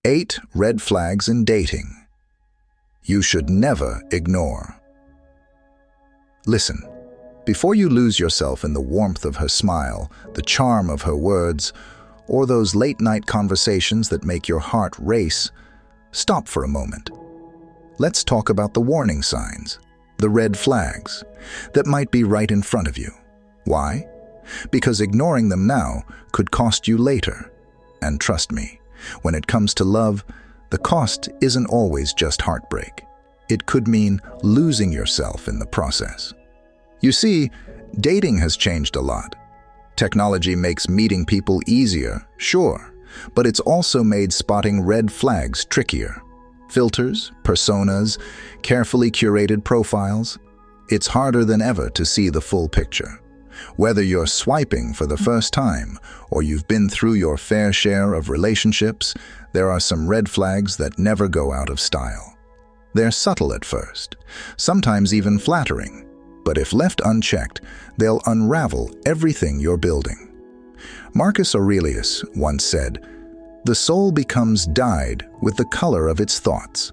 8 red flags in dating you should never ignore. Listen, before you lose yourself in the warmth of her smile, the charm of her words, or those late-night conversations that make your heart race, stop for a moment. Let's talk about the warning signs, the red flags, that might be right in front of you. Why? Because ignoring them now could cost you later. And trust me, when it comes to love, the cost isn't always just heartbreak. It could mean losing yourself in the process. You see, dating has changed a lot. Technology makes meeting people easier, sure, but it's also made spotting red flags trickier. Filters, personas, carefully curated profiles. It's harder than ever to see the full picture. Whether you're swiping for the first time or you've been through your fair share of relationships, there are some red flags that never go out of style. They're subtle at first, sometimes even flattering, but if left unchecked, they'll unravel everything you're building. Marcus Aurelius once said, "The soul becomes dyed with the color of its thoughts."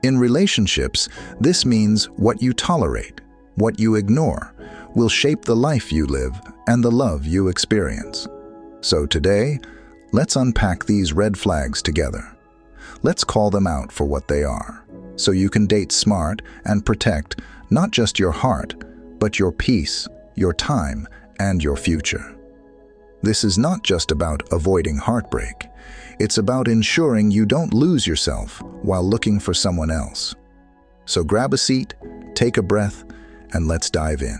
In relationships, this means what you tolerate, what you ignore, will shape the life you live and the love you experience. So today, let's unpack these red flags together. Let's call them out for what they are, so you can date smart and protect not just your heart, but your peace, your time, and your future. This is not just about avoiding heartbreak. It's about ensuring you don't lose yourself while looking for someone else. So grab a seat, take a breath, and let's dive in.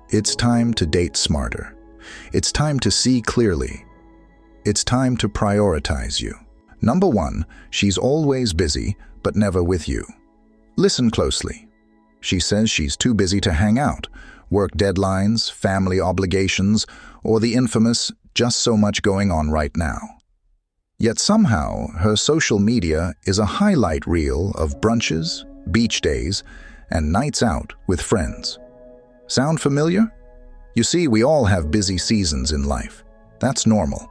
It's time to date smarter. It's time to see clearly. It's time to prioritize you. Number 1, she's always busy, but never with you. Listen closely. She says she's too busy to hang out, work deadlines, family obligations, or the infamous just so much going on right now. Yet somehow, her social media is a highlight reel of brunches, beach days, and nights out with friends. Sound familiar? You see, we all have busy seasons in life. That's normal.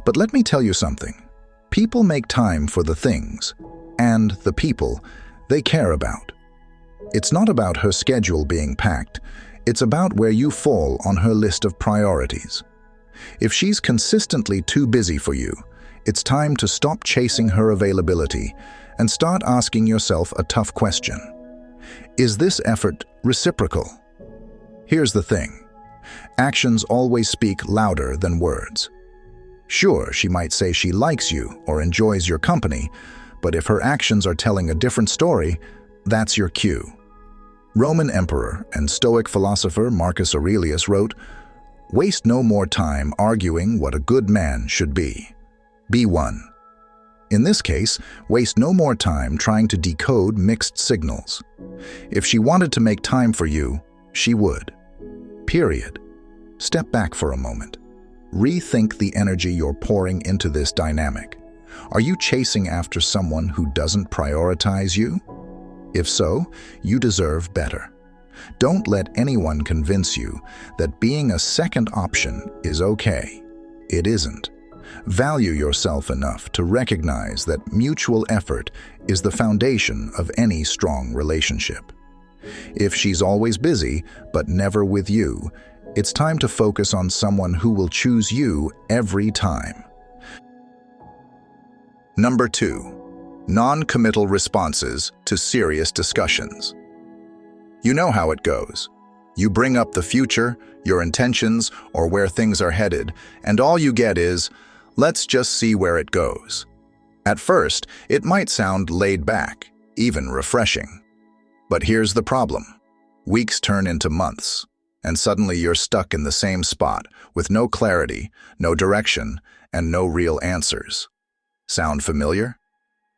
But let me tell you something. People make time for the things and the people they care about. It's not about her schedule being packed. It's about where you fall on her list of priorities. If she's consistently too busy for you, it's time to stop chasing her availability and start asking yourself a tough question. Is this effort reciprocal? Here's the thing. Actions always speak louder than words. Sure, she might say she likes you or enjoys your company, but if her actions are telling a different story, that's your cue. Roman emperor and Stoic philosopher Marcus Aurelius wrote, "Waste no more time arguing what a good man should be. Be one." In this case, waste no more time trying to decode mixed signals. If she wanted to make time for you, she would. Period. Step back for a moment. Rethink the energy you're pouring into this dynamic. Are you chasing after someone who doesn't prioritize you? If so, you deserve better. Don't let anyone convince you that being a second option is okay. It isn't. Value yourself enough to recognize that mutual effort is the foundation of any strong relationship. If she's always busy, but never with you, it's time to focus on someone who will choose you every time. Number 2. Non-committal responses to serious discussions. You know how it goes. You bring up the future, your intentions, or where things are headed, and all you get is, "Let's just see where it goes." At first, it might sound laid back, even refreshing. But here's the problem. Weeks turn into months, and suddenly you're stuck in the same spot with no clarity, no direction, and no real answers. Sound familiar?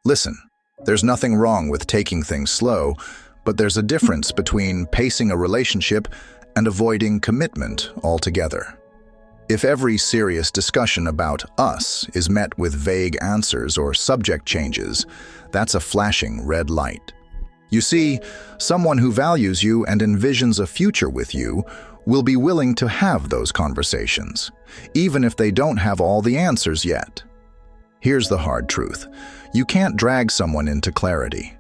Listen, there's nothing wrong with taking things slow, but there's a difference between pacing a relationship and avoiding commitment altogether. If every serious discussion about us is met with vague answers or subject changes, that's a flashing red light. You see, someone who values you and envisions a future with you will be willing to have those conversations, even if they don't have all the answers yet. Here's the hard truth. You can't drag someone into clarity.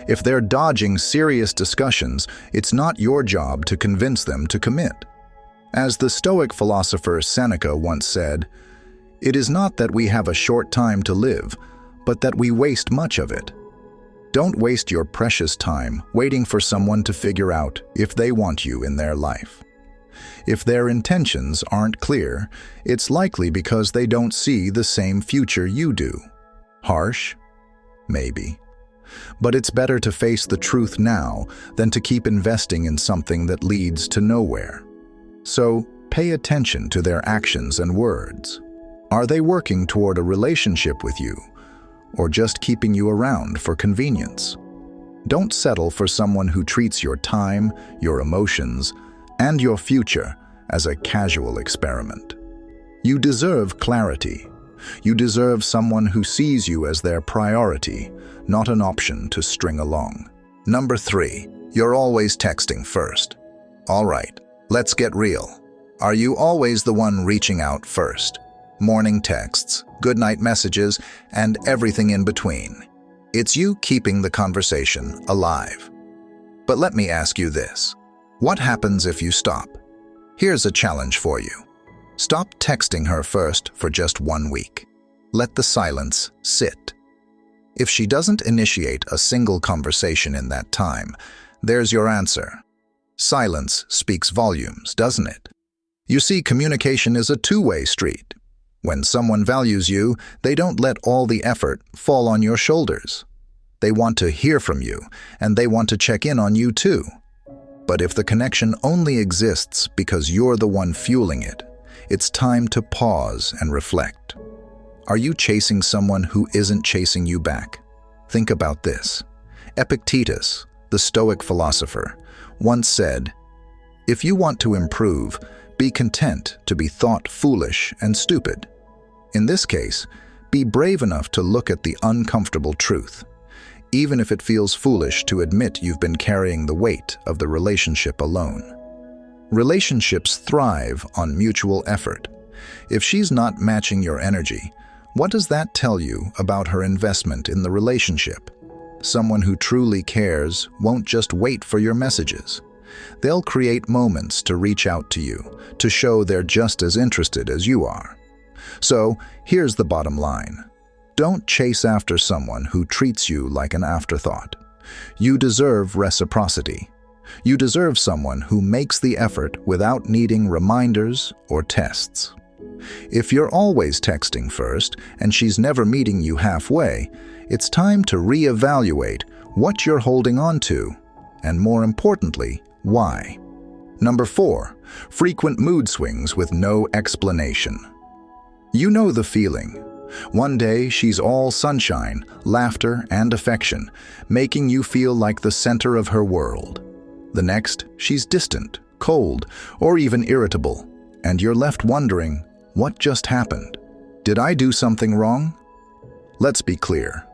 If they're dodging serious discussions, it's not your job to convince them to commit. As the Stoic philosopher Seneca once said, "It is not that we have a short time to live, but that we waste much of it." Don't waste your precious time waiting for someone to figure out if they want you in their life. If their intentions aren't clear, it's likely because they don't see the same future you do. Harsh? Maybe. But it's better to face the truth now than to keep investing in something that leads to nowhere. So, pay attention to their actions and words. Are they working toward a relationship with you, or just keeping you around for convenience? Don't settle for someone who treats your time, your emotions, and your future as a casual experiment. You deserve clarity. You deserve someone who sees you as their priority, not an option to string along. Number 3, you're always texting first. All right, let's get real. Are you always the one reaching out first? Morning texts, goodnight messages, and everything in between. It's you keeping the conversation alive. But let me ask you this. What happens if you stop? Here's a challenge for you. Stop texting her first for just 1 week. Let the silence sit. If she doesn't initiate a single conversation in that time, there's your answer. Silence speaks volumes, doesn't it? You see, communication is a two-way street. When someone values you, they don't let all the effort fall on your shoulders. They want to hear from you, and they want to check in on you too. But if the connection only exists because you're the one fueling it, it's time to pause and reflect. Are you chasing someone who isn't chasing you back? Think about this. Epictetus, the Stoic philosopher, once said, "If you want to improve, be content to be thought foolish and stupid." In this case, be brave enough to look at the uncomfortable truth, even if it feels foolish to admit you've been carrying the weight of the relationship alone. Relationships thrive on mutual effort. If she's not matching your energy, what does that tell you about her investment in the relationship? Someone who truly cares won't just wait for your messages. They'll create moments to reach out to you, to show they're just as interested as you are. So, here's the bottom line. Don't chase after someone who treats you like an afterthought. You deserve reciprocity. You deserve someone who makes the effort without needing reminders or tests. If you're always texting first and she's never meeting you halfway, it's time to reevaluate what you're holding on to, and more importantly, why. Number 4, frequent mood swings with no explanation. You know the feeling. One day she's all sunshine, laughter, and affection, making you feel like the center of her world. The next, she's distant, cold, or even irritable, and you're left wondering, what just happened? Did I do something wrong? Let's be clear.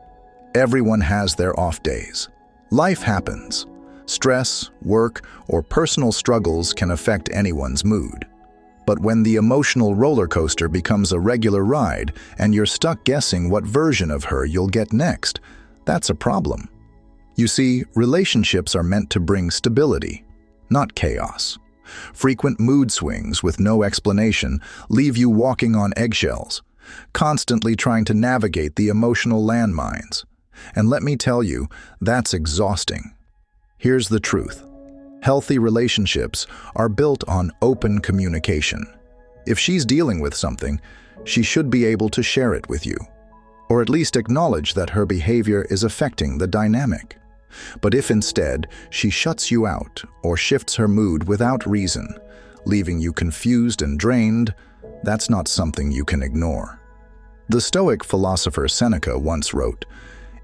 Everyone has their off days. Life happens. Stress, work, or personal struggles can affect anyone's mood. But when the emotional roller coaster becomes a regular ride and you're stuck guessing what version of her you'll get next, that's a problem. You see, relationships are meant to bring stability, not chaos. Frequent mood swings with no explanation leave you walking on eggshells, constantly trying to navigate the emotional landmines. And let me tell you, that's exhausting. Here's the truth. Healthy relationships are built on open communication. If she's dealing with something, she should be able to share it with you, or at least acknowledge that her behavior is affecting the dynamic. But if instead she shuts you out or shifts her mood without reason, leaving you confused and drained, that's not something you can ignore. The Stoic philosopher Seneca once wrote,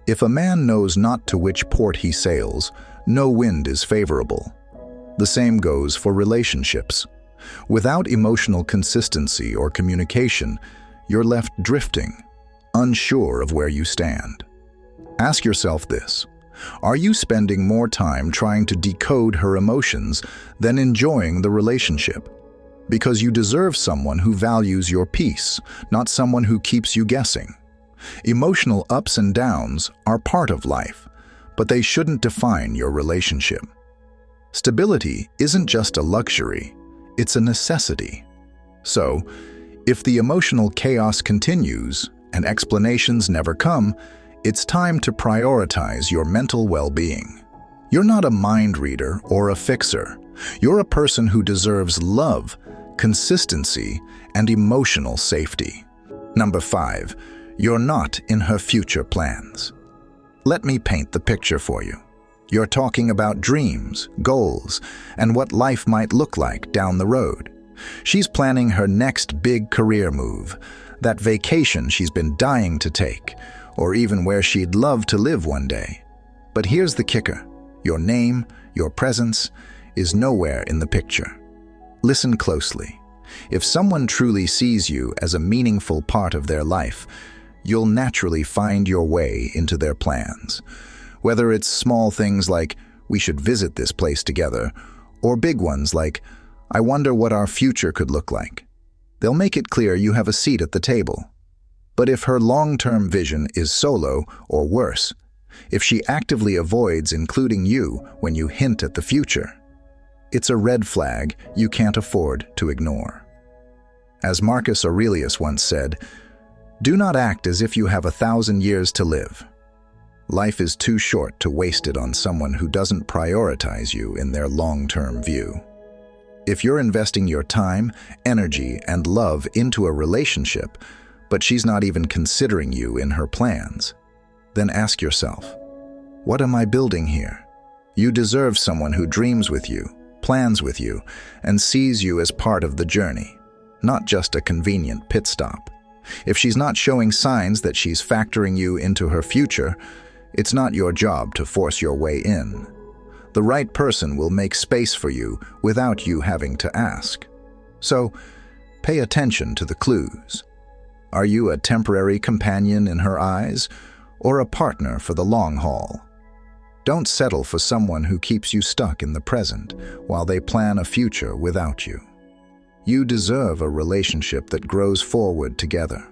"If a man knows not to which port he sails, no wind is favorable." The same goes for relationships. Without emotional consistency or communication, you're left drifting, unsure of where you stand. Ask yourself this. Are you spending more time trying to decode her emotions than enjoying the relationship? Because you deserve someone who values your peace, not someone who keeps you guessing. Emotional ups and downs are part of life, but they shouldn't define your relationship. Stability isn't just a luxury, it's a necessity. So, if the emotional chaos continues and explanations never come, it's time to prioritize your mental well-being. You're not a mind reader or a fixer. You're a person who deserves love, consistency, and emotional safety. Number 5, you're not in her future plans. Let me paint the picture for you. You're talking about dreams, goals, and what life might look like down the road. She's planning her next big career move, that vacation she's been dying to take, or even where she'd love to live one day. But here's the kicker. Your name, your presence, is nowhere in the picture. Listen closely. If someone truly sees you as a meaningful part of their life, you'll naturally find your way into their plans. Whether it's small things like, we should visit this place together, or big ones like, I wonder what our future could look like. They'll make it clear you have a seat at the table. But if her long-term vision is solo, or worse, if she actively avoids including you when you hint at the future, it's a red flag you can't afford to ignore. As Marcus Aurelius once said, do not act as if you have 1,000 years to live. Life is too short to waste it on someone who doesn't prioritize you in their long-term view. If you're investing your time, energy, and love into a relationship, but she's not even considering you in her plans, then ask yourself, what am I building here? You deserve someone who dreams with you, plans with you, and sees you as part of the journey, not just a convenient pit stop. If she's not showing signs that she's factoring you into her future, it's not your job to force your way in. The right person will make space for you without you having to ask. So, pay attention to the clues. Are you a temporary companion in her eyes, or a partner for the long haul? Don't settle for someone who keeps you stuck in the present while they plan a future without you. You deserve a relationship that grows forward together,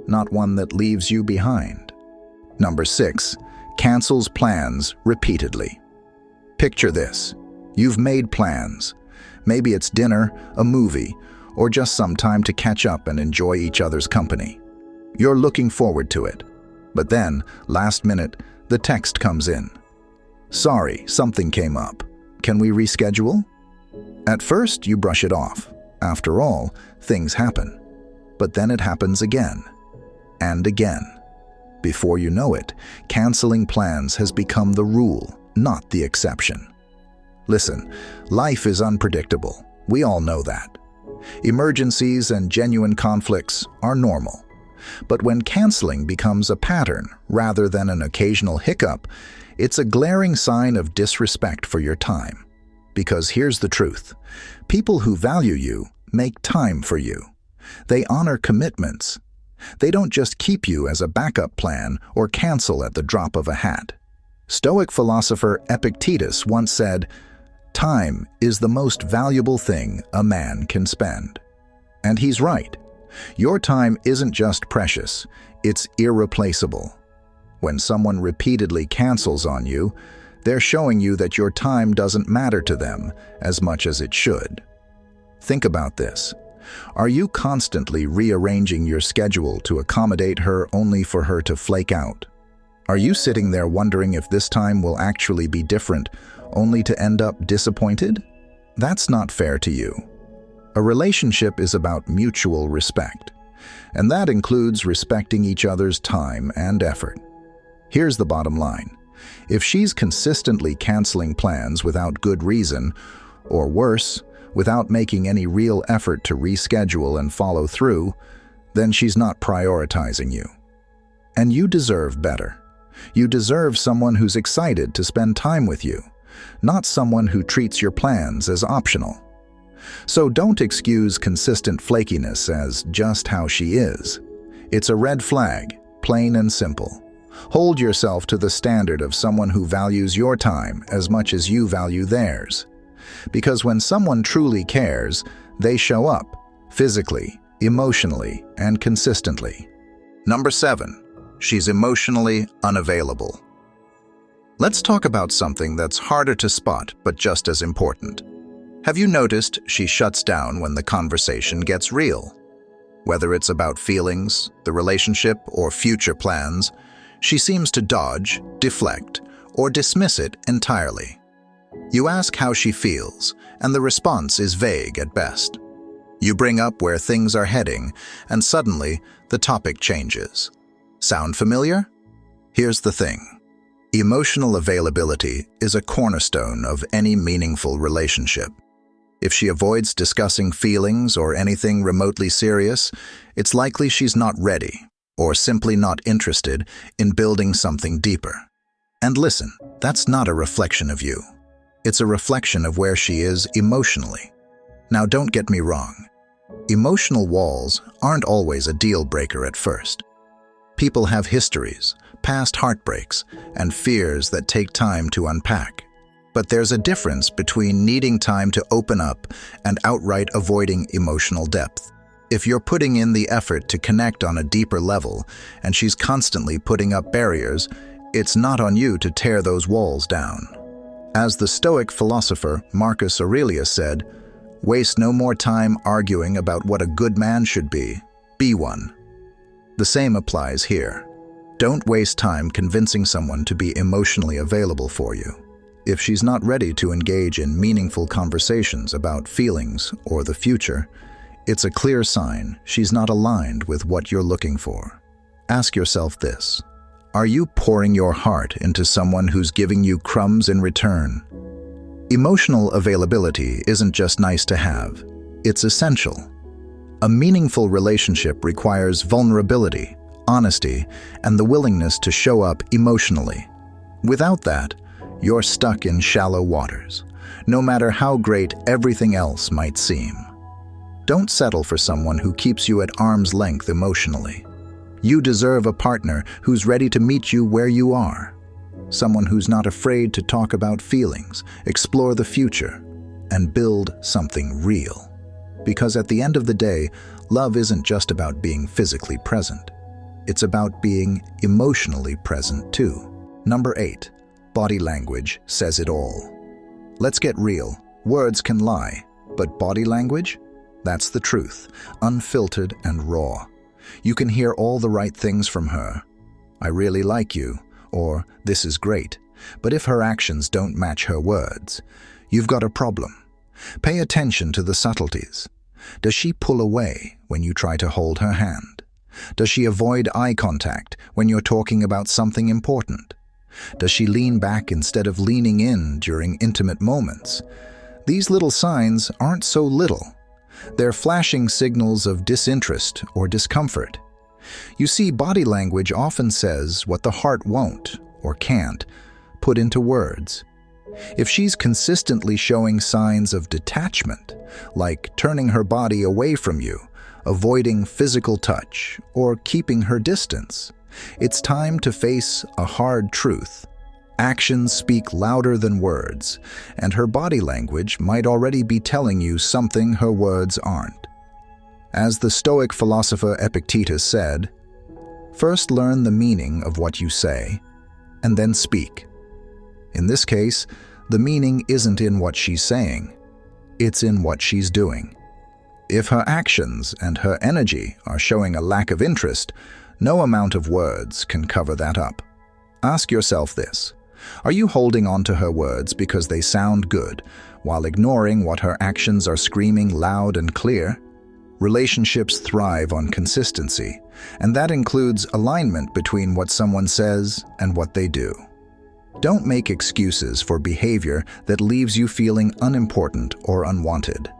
not one that leaves you behind. Number 6, cancels plans repeatedly. Picture this. You've made plans. Maybe it's dinner, a movie, or just some time to catch up and enjoy each other's company. You're looking forward to it. But then, last minute, the text comes in. Sorry, something came up. Can we reschedule? At first, you brush it off. After all, things happen. But then it happens again. And again. Before you know it, canceling plans has become the rule, not the exception. Listen, life is unpredictable. We all know that. Emergencies and genuine conflicts are normal. But when canceling becomes a pattern rather than an occasional hiccup, it's a glaring sign of disrespect for your time. Because here's the truth. People who value you make time for you. They honor commitments. They don't just keep you as a backup plan or cancel at the drop of a hat. Stoic philosopher Epictetus once said, "Time is the most valuable thing a man can spend." And he's right. Your time isn't just precious, it's irreplaceable. When someone repeatedly cancels on you, they're showing you that your time doesn't matter to them as much as it should. Think about this. Are you constantly rearranging your schedule to accommodate her only for her to flake out? Are you sitting there wondering if this time will actually be different, only to end up disappointed? That's not fair to you. A relationship is about mutual respect, and that includes respecting each other's time and effort. Here's the bottom line. If she's consistently canceling plans without good reason, or worse, without making any real effort to reschedule and follow through, then she's not prioritizing you. And you deserve better. You deserve someone who's excited to spend time with you, not someone who treats your plans as optional. So don't excuse consistent flakiness as just how she is. It's a red flag, plain and simple. Hold yourself to the standard of someone who values your time as much as you value theirs. Because when someone truly cares, they show up, physically, emotionally, and consistently. Number 7, she's emotionally unavailable. Let's talk about something that's harder to spot but just as important. Have you noticed she shuts down when the conversation gets real? Whether it's about feelings, the relationship, or future plans, she seems to dodge, deflect, or dismiss it entirely. You ask how she feels, and the response is vague at best. You bring up where things are heading, and suddenly the topic changes. Sound familiar? Here's the thing. Emotional availability is a cornerstone of any meaningful relationship. If she avoids discussing feelings or anything remotely serious, it's likely she's not ready or simply not interested in building something deeper. And listen, that's not a reflection of you. It's a reflection of where she is emotionally. Now, don't get me wrong. Emotional walls aren't always a deal breaker at first. People have histories, past heartbreaks, and fears that take time to unpack. But there's a difference between needing time to open up and outright avoiding emotional depth. If you're putting in the effort to connect on a deeper level and she's constantly putting up barriers, it's not on you to tear those walls down. As the Stoic philosopher Marcus Aurelius said, "Waste no more time arguing about what a good man should be one." The same applies here. Don't waste time convincing someone to be emotionally available for you. If she's not ready to engage in meaningful conversations about feelings or the future, it's a clear sign she's not aligned with what you're looking for. Ask yourself this: are you pouring your heart into someone who's giving you crumbs in return? Emotional availability isn't just nice to have, it's essential. A meaningful relationship requires vulnerability, honesty, and the willingness to show up emotionally. Without that, you're stuck in shallow waters, no matter how great everything else might seem. Don't settle for someone who keeps you at arm's length emotionally. You deserve a partner who's ready to meet you where you are. Someone who's not afraid to talk about feelings, explore the future, and build something real. Because at the end of the day, love isn't just about being physically present. It's about being emotionally present too. Number 8. Body language says it all. Let's get real. Words can lie, but body language? That's the truth, unfiltered and raw. You can hear all the right things from her. "I really like you," or "this is great." But if her actions don't match her words, you've got a problem. Pay attention to the subtleties. Does she pull away when you try to hold her hand? Does she avoid eye contact when you're talking about something important? Does she lean back instead of leaning in during intimate moments? These little signs aren't so little. They're flashing signals of disinterest or discomfort. You see, body language often says what the heart won't, or can't, put into words. If she's consistently showing signs of detachment, like turning her body away from you, avoiding physical touch, or keeping her distance, it's time to face a hard truth. Actions speak louder than words, and her body language might already be telling you something her words aren't. As the Stoic philosopher Epictetus said, "First learn the meaning of what you say, and then speak." In this case, the meaning isn't in what she's saying, it's in what she's doing. If her actions and her energy are showing a lack of interest, no amount of words can cover that up. Ask yourself this: are you holding on to her words because they sound good, while ignoring what her actions are screaming loud and clear? Relationships thrive on consistency, and that includes alignment between what someone says and what they do. Don't make excuses for behavior that leaves you feeling unimportant or unwanted.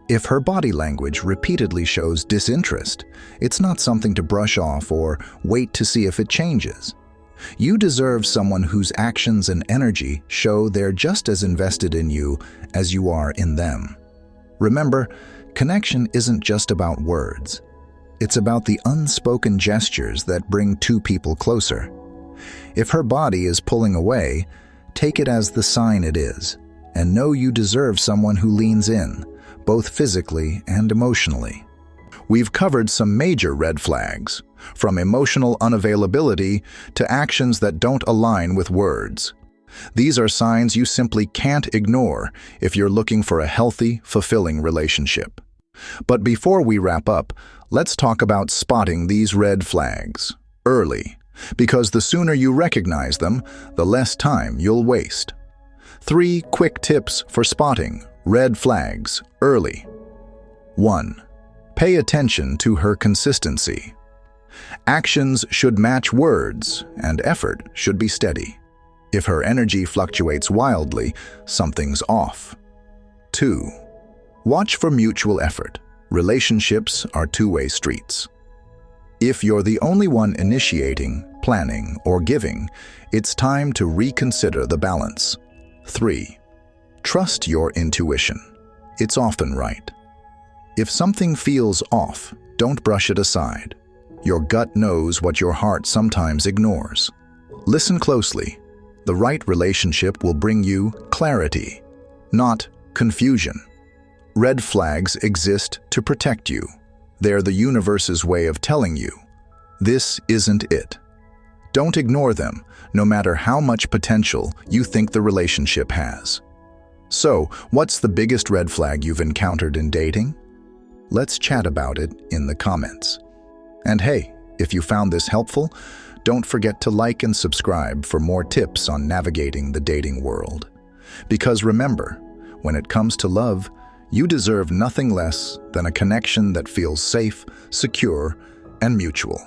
If her body language repeatedly shows disinterest, it's not something to brush off or wait to see if it changes. You deserve someone whose actions and energy show they're just as invested in you as you are in them. Remember, connection isn't just about words. It's about the unspoken gestures that bring two people closer. If her body is pulling away, take it as the sign it is, and know you deserve someone who leans in, both physically and emotionally. We've covered some major red flags. from emotional unavailability to actions that don't align with words. These are signs you simply can't ignore if you're looking for a healthy, fulfilling relationship. But before we wrap up, let's talk about spotting these red flags early, because the sooner you recognize them, the less time you'll waste. 3 quick tips for spotting red flags early. 1. Pay attention to her consistency. Actions should match words, and effort should be steady. If her energy fluctuates wildly, something's off. 2. Watch for mutual effort. Relationships are two-way streets. If you're the only one initiating, planning, or giving, it's time to reconsider the balance. 3. Trust your intuition. It's often right. If something feels off, don't brush it aside. Your gut knows what your heart sometimes ignores. Listen closely. The right relationship will bring you clarity, not confusion. Red flags exist to protect you. They're the universe's way of telling you, this isn't it. Don't ignore them, no matter how much potential you think the relationship has. So, what's the biggest red flag you've encountered in dating? Let's chat about it in the comments. And hey, if you found this helpful, don't forget to like and subscribe for more tips on navigating the dating world. Because remember, when it comes to love, you deserve nothing less than a connection that feels safe, secure, and mutual.